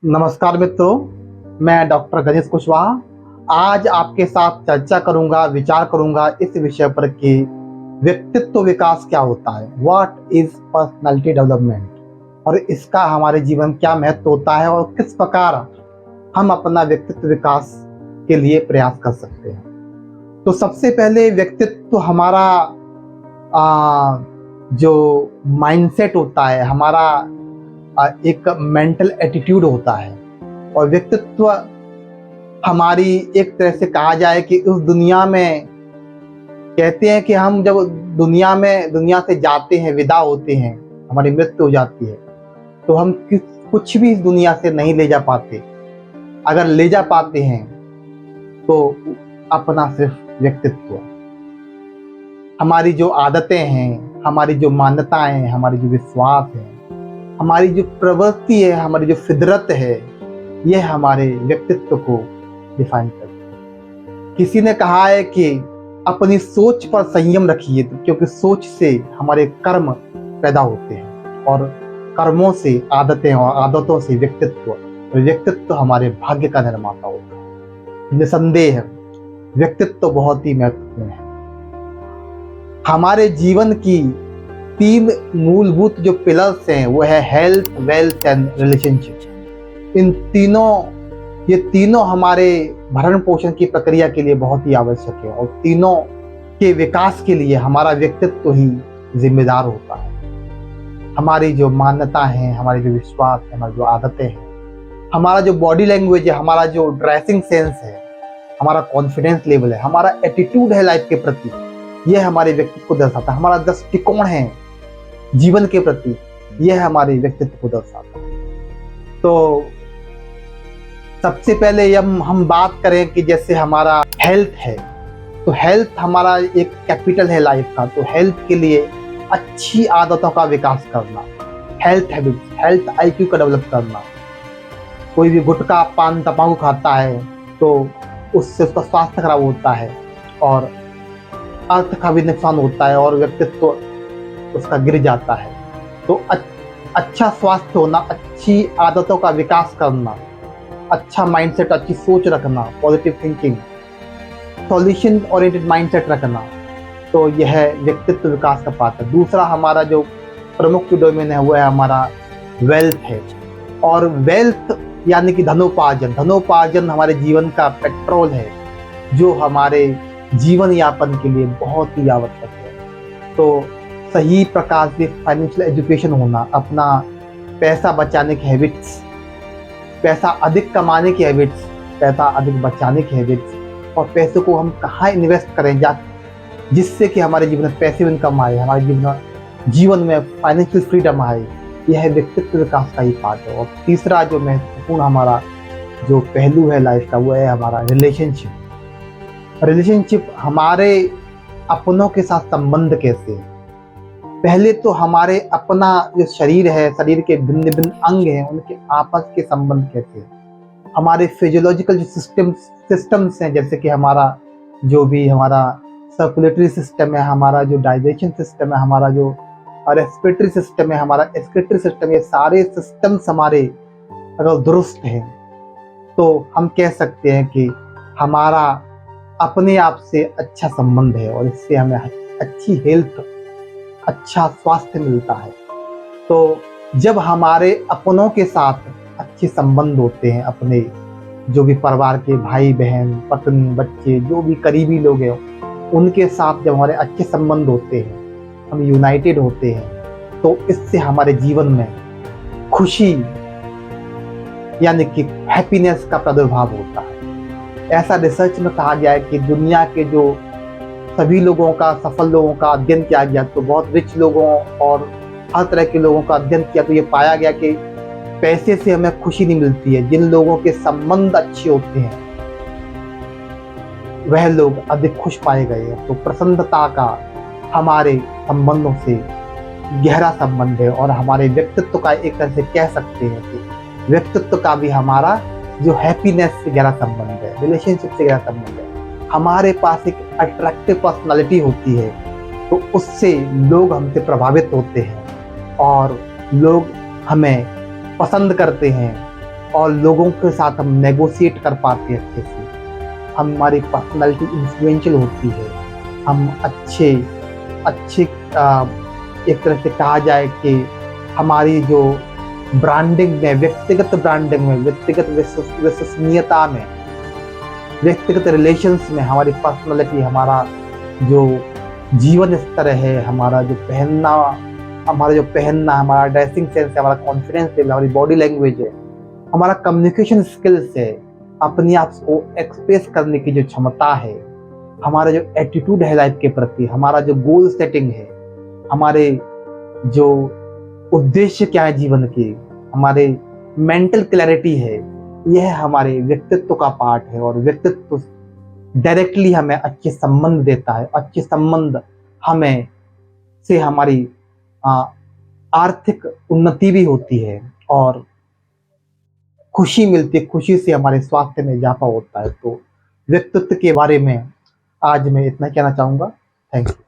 नमस्कार मित्रों, मैं डॉक्टर गणेश कुशवाहा आज आपके साथ चर्चा करूंगा, विचार करूंगा इस विषय पर कि व्यक्तित्व विकास क्या होता है, व्हाट इज पर्सनालिटी डेवलपमेंट, और इसका हमारे जीवन क्या महत्व होता है और किस प्रकार हम अपना व्यक्तित्व विकास के लिए प्रयास कर सकते हैं। तो सबसे पहले व्यक्तित्व हमारा जो माइंडसेट होता है, हमारा एक मेंटल एटीट्यूड होता है। और व्यक्तित्व हमारी एक तरह से कहा जाए कि उस दुनिया में कहते हैं कि हम जब दुनिया से जाते हैं, विदा होते हैं, हमारी मृत्यु हो जाती है, तो हम कुछ भी इस दुनिया से नहीं ले जा पाते। अगर ले जा पाते हैं तो अपना सिर्फ व्यक्तित्व, हमारी जो आदतें हैं, हमारी जो मान्यताएं हैं, हमारी जो विश्वास है, हमारी जो प्रवृत्ति है, हमारी जो फितरत है, यह हमारे व्यक्तित्व को डिफाइन करती है। किसी ने कहा है कि अपनी सोच पर संयम रखिए, क्योंकि सोच से हमारे कर्म पैदा होते हैं और कर्मों से आदतें और आदतों से व्यक्तित्व हमारे भाग्य का निर्माता होता है। निसंदेह व्यक्तित्व बहुत ही महत्वपूर्ण है। हमारे जीवन की 3 मूलभूत जो पिलर्स हैं वो है हेल्थ, वेल्थ एंड रिलेशनशिप। ये तीनों हमारे भरण पोषण की प्रक्रिया के लिए बहुत ही आवश्यक है और तीनों के विकास के लिए हमारा व्यक्तित्व ही जिम्मेदार होता है। हमारी जो मान्यता है, हमारे जो विश्वास है, हमारी जो आदतें हैं, हमारा जो बॉडी लैंग्वेज है, हमारा जो ड्रेसिंग सेंस है, हमारा कॉन्फिडेंस लेवल है, हमारा एटीट्यूड है लाइफ के प्रति, यह हमारे व्यक्तित्व को दर्शाता है। हमारा दृष्टिकोण है जीवन के प्रति, यह हमारे व्यक्तित्व को दर्शाता है। तो सबसे पहले हम बात करें कि जैसे हमारा हेल्थ है, तो हेल्थ हमारा एक कैपिटल है लाइफ का। तो हेल्थ के लिए अच्छी आदतों का विकास करना, हेल्थ हैबिट्स, हेल्थ आईक्यू का डेवलप करना। कोई भी गुटखा, पान, तंबाकू खाता है तो उससे उसका स्वास्थ्य खराब होता है और अर्थ का भी नुकसान होता है और व्यक्तित्व उसका गिर जाता है। तो अच्छा स्वास्थ्य होना, अच्छी आदतों का विकास करना, अच्छा माइंडसेट, अच्छी सोच रखना, positive thinking, solution oriented mindset रखना, तो यह व्यक्तित्व विकास का पार्ट है। दूसरा हमारा जो प्रमुख डोमेन है वो है हमारा वेल्थ है। और वेल्थ यानी कि धनोपार्जन हमारे जीवन का पेट्रोल है जो हमारे जीवन यापन के लिए बहुत ही आवश्यक है। तो सही प्रकार से फाइनेंशियल एजुकेशन होना, अपना पैसा बचाने की हैबिट्स, पैसा अधिक कमाने की हैबिट्स, पैसा अधिक बचाने की हैबिट्स, और पैसों को हम कहाँ इन्वेस्ट करें जिससे कि हमारे जीवन में पैसिव इनकम आए, हमारे जीवन में फाइनेंशियल फ्रीडम आए, यह व्यक्तित्व विकास का ही पार्ट है। और तीसरा जो महत्वपूर्ण हमारा जो पहलू है लाइफ का वो है हमारा रिलेशनशिप। हमारे अपनों के साथ संबंध कैसे है। पहले तो हमारे अपना जो शरीर है, शरीर के भिन्न भिन्न अंग हैं, उनके आपस के संबंध कैसे हैं। हमारे फिजियोलॉजिकल जो सिस्टम्स हैं, जैसे कि हमारा सर्कुलेटरी सिस्टम है, हमारा जो डाइजेशन सिस्टम है, हमारा जो रेस्पिरेटरी सिस्टम है, हमारा एक्सक्रीटरी सिस्टम, ये सारे सिस्टम्स हमारे अगर दुरुस्त हैं तो हम कह सकते हैं कि हमारा अपने आप से अच्छा संबंध है और इससे हमें अच्छी हेल्थ, अच्छा स्वास्थ्य मिलता है। तो जब हमारे अपनों के साथ अच्छे संबंध होते हैं, अपने जो भी परिवार के भाई बहन, पत्नी, बच्चे, जो भी करीबी लोग हैं, उनके साथ जब हमारे अच्छे संबंध होते हैं, हम यूनाइटेड होते हैं, तो इससे हमारे जीवन में खुशी यानी कि हैप्पीनेस का प्रादुर्भाव होता है। ऐसा रिसर्च में कहा गया है कि दुनिया के जो सभी लोगों का, सफल लोगों का अध्ययन किया गया, तो बहुत रिच लोगों और हर तरह के लोगों का अध्ययन किया, तो ये पाया गया कि पैसे से हमें खुशी नहीं मिलती है। जिन लोगों के संबंध अच्छे होते हैं वह लोग अधिक खुश पाए गए हैं। तो प्रसन्नता का हमारे संबंधों से गहरा संबंध है और हमारे व्यक्तित्व का एक तरह से कह सकते हैं कि व्यक्तित्व का भी हमारा जो हैप्पीनेस से गहरा संबंध है, रिलेशनशिप से गहरा संबंध है। हमारे पास एक अट्रैक्टिव पर्सनालिटी होती है तो उससे लोग हमसे प्रभावित होते हैं और लोग हमें पसंद करते हैं और लोगों के साथ हम नेगोशिएट कर पाते हैं अच्छे से, हमारी पर्सनालिटी इन्फ्लुएंशियल होती है, हम अच्छे अच्छे एक तरह से कहा जाए कि हमारी जो ब्रांडिंग में, व्यक्तिगत ब्रांडिंग में, व्यक्तिगत विश्वसनीयता में, व्यक्तिगत रिलेशंस में हमारी पर्सनालिटी, हमारा जो जीवन स्तर है, हमारा जो पहनना, हमारा ड्रेसिंग सेंस है, हमारा कॉन्फिडेंस लेवल, हमारी बॉडी लैंग्वेज है, हमारा कम्युनिकेशन स्किल्स है, अपने आप को एक्सप्रेस करने की जो क्षमता है, हमारा जो एटीट्यूड है लाइफ के प्रति, हमारा जो गोल सेटिंग है, हमारे जो उद्देश्य क्या है जीवन के, हमारे मेंटल क्लैरिटी है, यह हमारे व्यक्तित्व का पार्ट है। और व्यक्तित्व डायरेक्टली हमें अच्छे संबंध देता है। अच्छे संबंध हमें से हमारी आर्थिक उन्नति भी होती है और खुशी मिलती है, खुशी से हमारे स्वास्थ्य में इजाफा होता है। तो व्यक्तित्व के बारे में आज मैं इतना कहना चाहूँगा। Thank you.